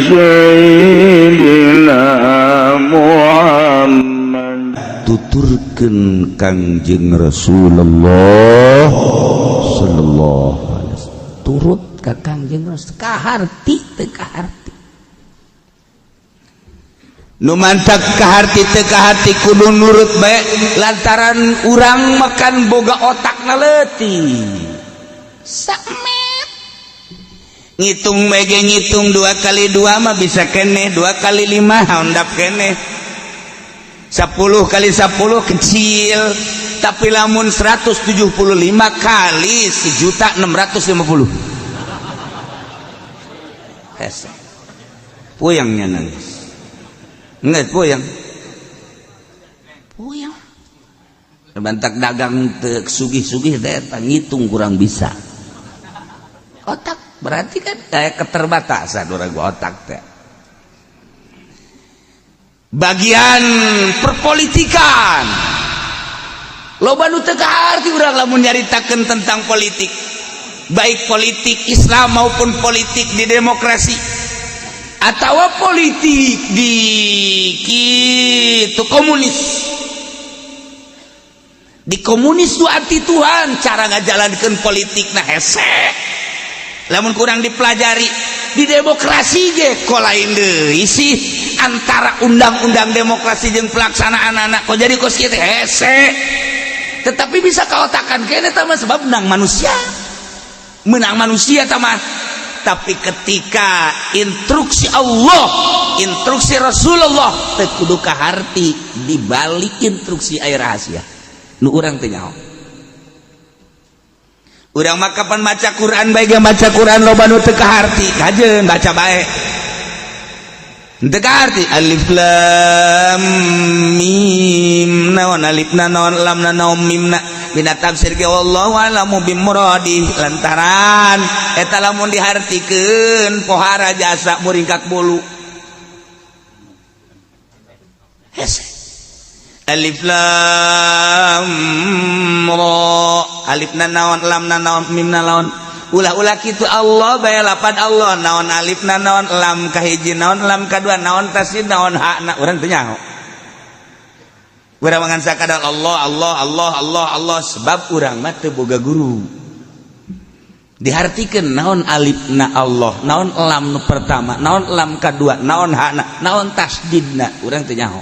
sayyidina Muhammad. Tuturkeun Kangjeng Rasulullah sallallahu alaihi wasallam. Turut ka Kangjeng Rasul kaharti teu kaharti. Nu mantak kaharti teu kaharti kudu nurut bae lantaran urang makan boga otakna leutik. Sakmet ngitung mege ngitung 2 kali 2 mah bisa keneh, 2 kali 5 handap keneh, 10 kali 10 kecil, tapi lamun 175 kali 1.650 hese puyangnya nangis nggak puyang bantak dagang sugih-sugih datang ngitung kurang bisa otak berarti kan kayak keterbatasan orang gua otak teh. Bagian perpolitikan loba nu teu kaharti urang lamun nyaritakeun tentang politik, baik politik Islam maupun politik di demokrasi atau politik di kitu komunis. Di komunis itu anti Tuhan, cara ngajalankeun politik nah hese. Lamun kurang dipelajari di demokrasi ge ko lain deui sih antara undang-undang demokrasi jeung pelaksanaan anak kok jadi kos kieu teh hese. Tetapi bisa kaotakan kene tah sebab menang manusia tah mah. Tapi ketika instruksi Allah, instruksi Rasulullah teu kudu kaharti dibalik instruksi aya rahasia. Nu urang teh nyaho. Urang mah kapan maca Quran bae ge maca Quran loba nu teu kaharti, kajeun baca bae. Teu kaharti alif lam mim naon alifna naon lamna naon mimna dina tafsir ge wallahu a'lamu bimuradi lantaran eta lamun dihartikeun pohara jasa muringkak bulu. Hese alif lam ra alifna naon lamna naon mimna naon ulah-ulah kitu Allah bae lapan Allah naon alifna naon lam kahiji naon lam kadua naon tasdid naon hakna urang teu nyaho. Urang mangan sakadar Allah Allah Allah Allah Allah sebab urang mah teu boga guru. Dihartikeun naon alifna Allah, naon lam nu pertama, naon lam kadua, naon hakna, naon tasdidna urang teu nyaho.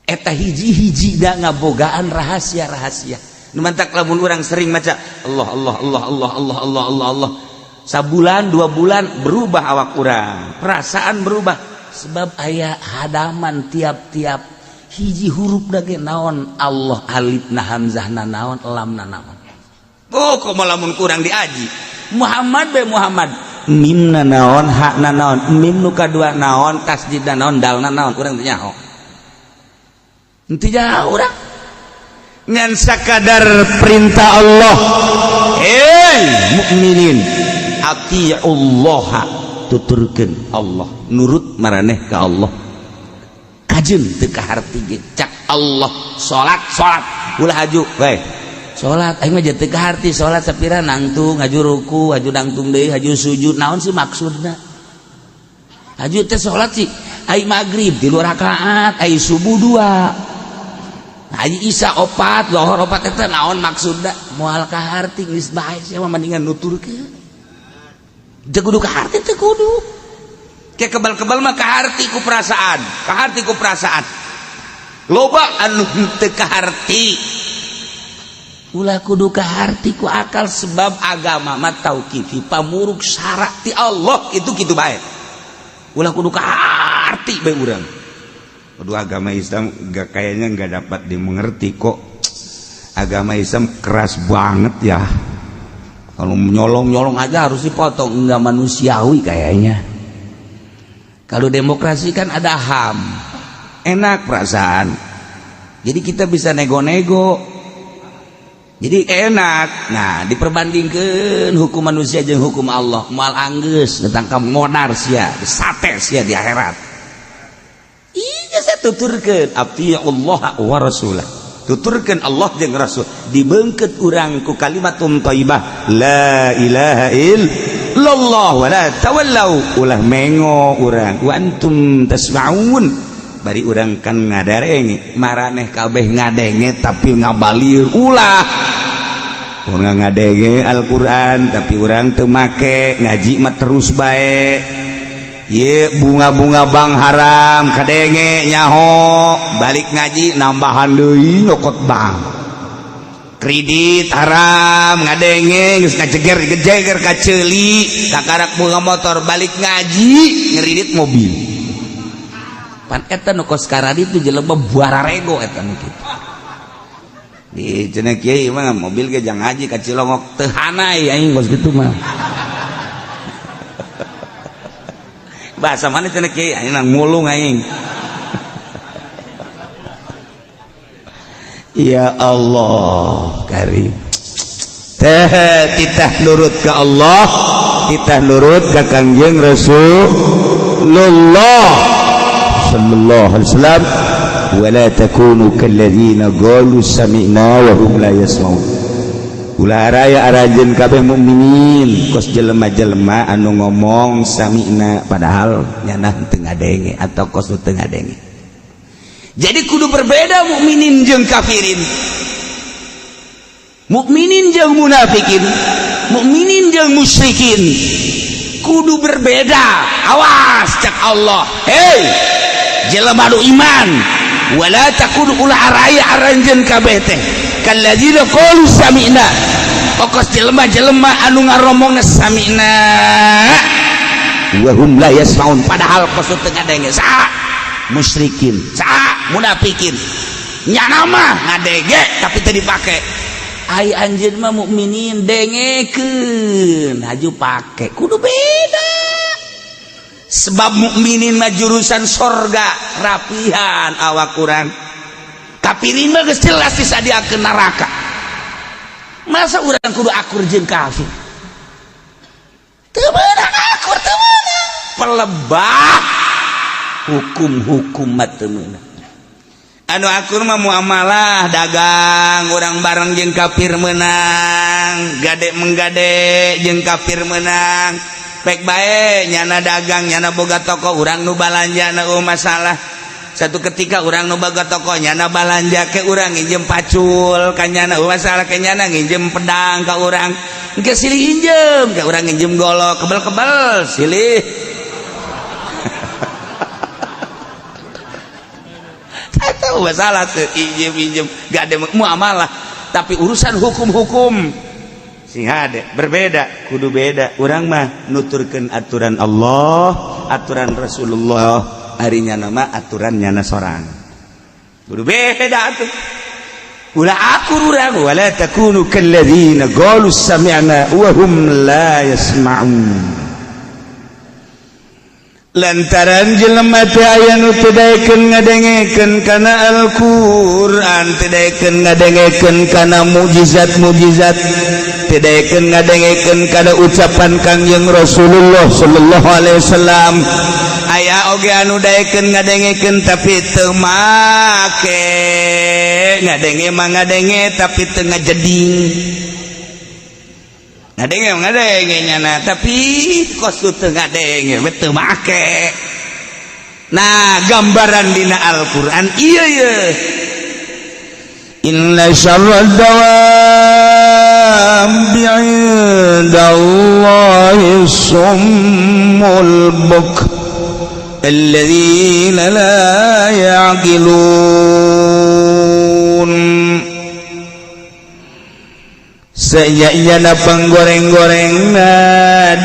Eta hiji-hiji da ngabogaan rahasia-rahasia. Nu mantak lamun urang sering maca Allah Allah Allah Allah Allah Allah Allah Allah. Sabulan 2 bulan berubah awak urang, perasaan berubah sebab aya hadaman tiap-tiap hiji huruf ge naon Allah alifna hamzahna naon lamna naon. Oh komo lamun kurang diaji. Muhammad be Muhammad mimna naon hakna naon mim nu kadua naon tasdidna naon dalna naon urang teu nyaho. Henteu jauh urang ngan sakadar perintah Allah mukminin atiullaha tuturkeun Allah nurut maraneh ka Allah kajeun teu kaharti ge cak Allah salat ulah haju we salat aing mah teu kaharti salat sapira nangtung haju ruku haju nangtung deui haju sujud naon sih maksudna haju teh salat sih ai magrib 3 rakaat ai subuh 2 Haji Isa 4, Zuhur 4 eta naon maksudna moal kaharti geus bae sia mah mendingan nuturkeun. Teu kudu kaharti teu kudu. Ke kebal-kebal mah kaharti ku perasaan. Loba anu teu kaharti. Ulah kudu kaharti ku akal sebab agama mah tauqifi pamurug syara ti Allah itu kitu bae. Ulah kudu kaharti bae urang. Aduh agama Islam kayaknya nggak dapat dimengerti kok. Agama Islam keras banget ya. Kalau nyolong aja harus dipotong, nggak manusiawi kayaknya. Kalau demokrasi kan ada HAM, enak perasaan. Jadi kita bisa nego-nego. Jadi enak. Nah diperbandingkan hukum manusia jeung hukum Allah, moal anggeus datang ka ngonar sia, sate sia di akhirat. Saya tuturkeun atiullah wa rasulah tuturkeun Allah jeung Rasul dibeungkeut urang ku kalimatun thayyibah la ilaha illallah lallah wala tawallau ulah mengo urang wa antum tasma'un bari urang kan ngadarenge maraneh kabeh ngadenge tapi ngabalir ulah urang ngadenge Al-Qur'an tapi urang teu make ngaji mah terus bae ye bunga-bunga bang haram kadenge nyaho balik ngaji nambahan deui nyokot bang kredit haram ngadenge geus ngajeger-jeger ka ceuli kakarak bunga motor balik ngaji ngeridit mobil pan eta nu kos karadi itu jelema buararego eta nu kitu di cenah kieu mah mobil ge jang ngaji ka Cilongok teu hanai aing kos kitu mah bahasa mana cenah kieu aing nang mulung aing ya Allah karim kita nurut ke Allah kita nurut ke Kangjeng Rasulullah sallallahu alaihi wasallam wala takunu kalladzina qalu sami'na wa hum la yasmaun ulah raya arajeun kabeh mukminin kos jelema-jelema anu ngomong sami'na padahal nyana teu ngadenge atau kos teu ngadenge. Jadi kudu berbeda mukminin jeung kafirin, mukminin jeung munafikin, mukminin jeung musyrikin kudu berbeda. Awas cak Allah, hei jelema nu iman wala takunu ulah araya aranjeun kabeh teh kalladzina qalu sami'na pokos jelema-jelema anu ngaromongna sami'na wa hum la yasmaun padahal kos teu ngadenge saha musyrikin saha munafikin nyana mah ngadege tapi teu dipake ai anjeun mah mukminin dengekeun haju pake kudu beda sebab mukminin mah jurusan sorga rapihan awak urang kafirin mah geus jelas disadiakeun neraka masa urang kudu akur jeung kafir teu meunang akur teu meunang pelebah hukum-hukum mah teu meunang anu akur mah muamalah dagang urang bareng jeung kafir meunang gade menggade jeung kafir meunang pek bae nyana dagang nyana boga toko urang nu balanja na masalah satu ketika urang nu boga toko nyana balanja ke urang nginjem pacul ka nyana masalah ke nyana nginjem pedang ka urang engke silih injem ka urang nginjem golok kebel-kebel silih tahu masalah teu injem gak ada muamalah tapi urusan hukum-hukum sing hade berbeda kudu beda urang mah nuturkeun aturan Allah aturan Rasulullah harinya nama aturan nyana sorang kudu beda atuh ulah akur urang wala takunu kalladzina qalu sami'na wa hum la yasma'un lantaran jelema teh aya nu teu daekeun ngadengekeun kana Al-Qur'an teu daekeun ngadengekeun kana mukjizat-mukjizat teu daekeun ngadengekeun kana ucapan Kangjeng Rasulullah sallallahu alaihi wasallam aya oge anu daekeun ngadengekeun tapi teu make ngadenge mah ngadenge tapi teu ngajeding ngadenge nyana tapi kos teu ngadenge teu make nah gambaran dina Al-Qur'an ieu inna syarrad dawabi 'indallahi summul buk alladzina la ya'qilun sayana panggoreng-goreng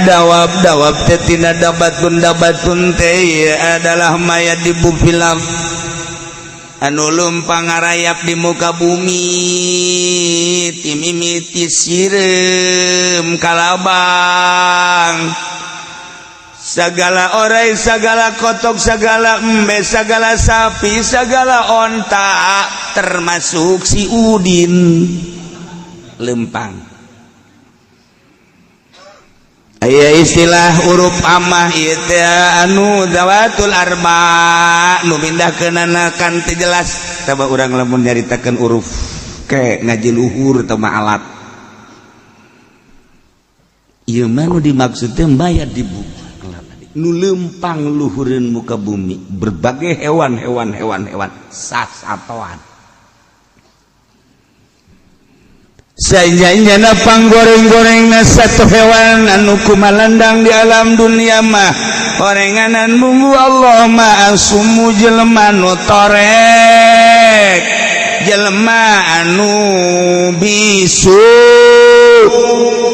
dawab-dawab teh tina dabatun teh adalah mayat di film anu lumpang ngarayap di muka bumi timimiti sireum kalabang segala orai segala kotok segala embe segala sapi segala onta termasuk si Udin lempang aya istilah huruf amah ieu teh anu zawatul arba nu pindahkeunana kan teu jelas coba urang lamun nyaritakeun huruf ke ngaji luhur teu alat ieu mah nu dimaksud teh maya di bumi nu lempang luhureun muka bumi berbagai hewan sasatoan sajaina panggoreng-gorengna satu hewan anu kumalandang di alam dunia mah gorenganan munggu Allah ma asumu jelema nu torek jelema anu bisu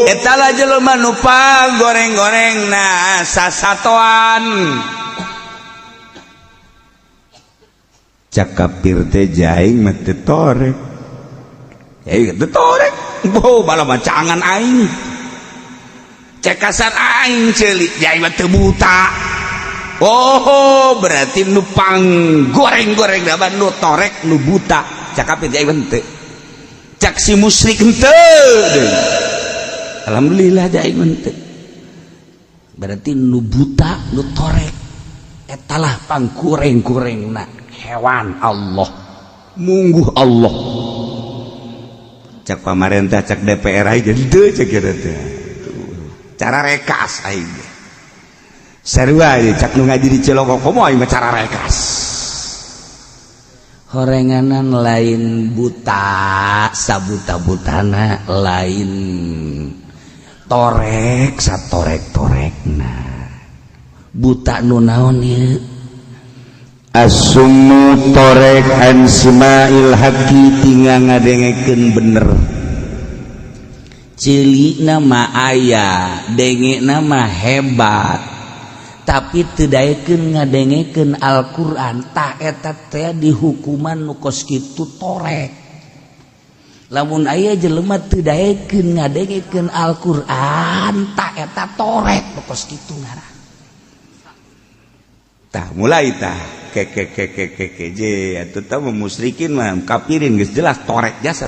eta lah jelema nu panggoreng-gorengna sasatoan cak kapir teh jaing mah teu torek teu torek boh bala macangan aing cek kasar aing ceulik jaing mah teu buta oh berarti nu panggoreng-goreng da nu torek nu buta cak kapir jaing mah teu cak si musyrik henteu alhamdulillah jaing mah teu berarti nu buta nu torek etalah pangkureng-kurengna hewan Allah mungguh Allah cak pamarentah cak DPR aja deu cak eta cara rekas aing sarua cak nu ngaji di Cilokok komo aing mah cara rekas horenganan lain buta sabuta-butana lain torek satorek-torekna buta nu naon ieu asumu torek ansimail haqi tinggal ngadengekeun bener cili nama aya denge nama hebat tapi teu daekeun ngadengekeun Al-Qur'an tah eta teh dihukuman nu kos kitu torek lamun aya jelema teu daekeun ngadengekeun Al-Qur'an tah eta torek nu kos kitu ngaran tah mulai tah je atuh tah musyrikin mah kafirin geus jelas torek jasad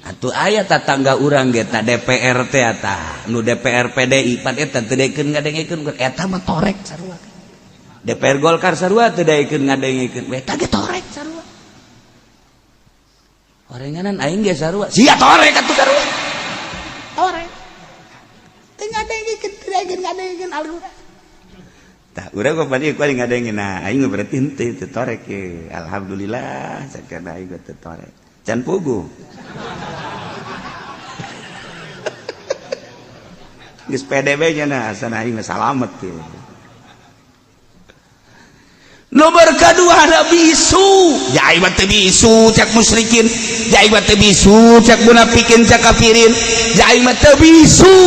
atuh aya tatangga urang ge ta DPR teh tah nu DPR PDI pan eta teu daekeun ngadengekeun eta mah torek sarua DPR Golkar sarua teu daekeun ngadengekeun eta ge torek sarua orenganan aing ge sarua sia torek atuh sarua torek teu ngadengekeun teu daekeun ngadengekeun Al-Qur'an tak urang kok bari kuring ngadengin nah aing berarti henteu teu torek ye alhamdulillah sakana aing teu torek can pugu geus PDB nya nah asana aing salamet ye nomor kadua ada bisu jai mah teu bisu cak musyrikin jai mah teu bisu cak munafikin cak kafirin jai mah teu bisu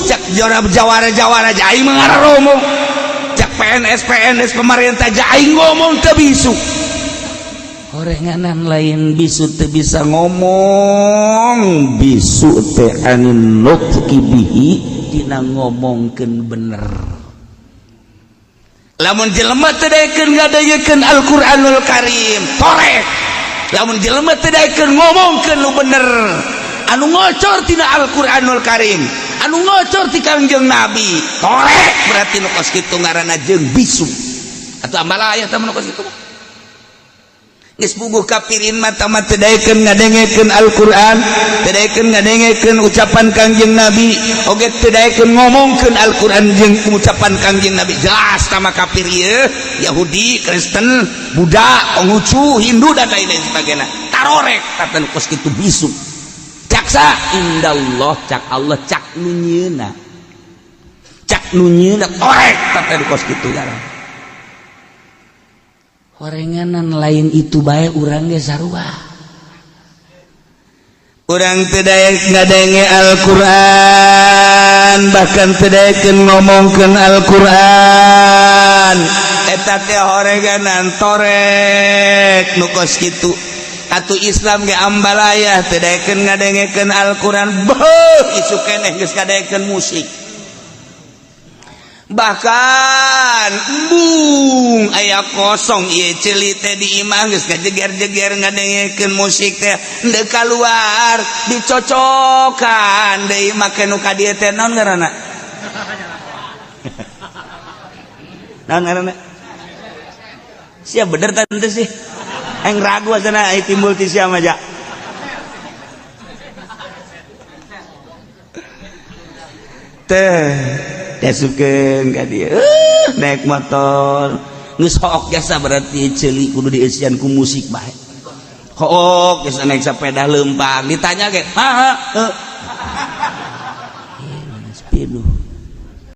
cak jawara-jawara jai mah ngararomo PNS pemerintah jaing ngomong teu bisu horenganan lain bisu teu bisa ngomong bisu teh anin nutqi bihi dina ngomongkeun bener lamun jelema teu daekeun ngadengekeun Al-Qur'anul Karim torek lamun jelema teu daekeun ngomongkeun nu bener anu ngocor tina Al-Qur'anul Karim anu ngocor ti Kangjeng Nabi torek berarti nu kos kitu ngaranna jeung bisu atuh ambala aya teh nu kos kitu geus puguh kafirin mah tah teu daekeun ngadengekeun Al-Qur'an teu daekeun ngadengekeun ucapan Kangjeng Nabi oge teu daekeun ngomongkeun Al-Qur'an jeung ucapan Kangjeng Nabi jelas tah kafir ieu Yahudi Kristen Buddha Konghucu Hindu dan lain-lain sebagainya tarorek tah nu kos kitu bisu caksa indallah cak Allah cak nunyeuna torek tapi kos kitu ngaran horenganan lain itu bae urang ge sarua urang teu daek ngadenge Al-Qur'an bahkan teu daekeun ngomongkeun Al-Qur'an eta teh horenganan torek nu kos kitu atuh Islam ge ambalaya teu daekeun ngadengekeun Al-Qur'an beuh isu keneh geus ngadaekeun musik bahkan embung aya kosong ieu ceuli teh di imah geus ngajeger-jeger ngadengekeun musik teh henteu kaluar dicocokan deui make nu ka dieu teh naon ngaranna naon ngaranna sia bener tah teu sih eng ragu asana ai timbul ti sia mah ja teh dasukeun ka dieu naik motor geus hook jasa berarti ceuli kudu dieusian ku musik bae hook jasa naik sepeda leumpang ditanya ge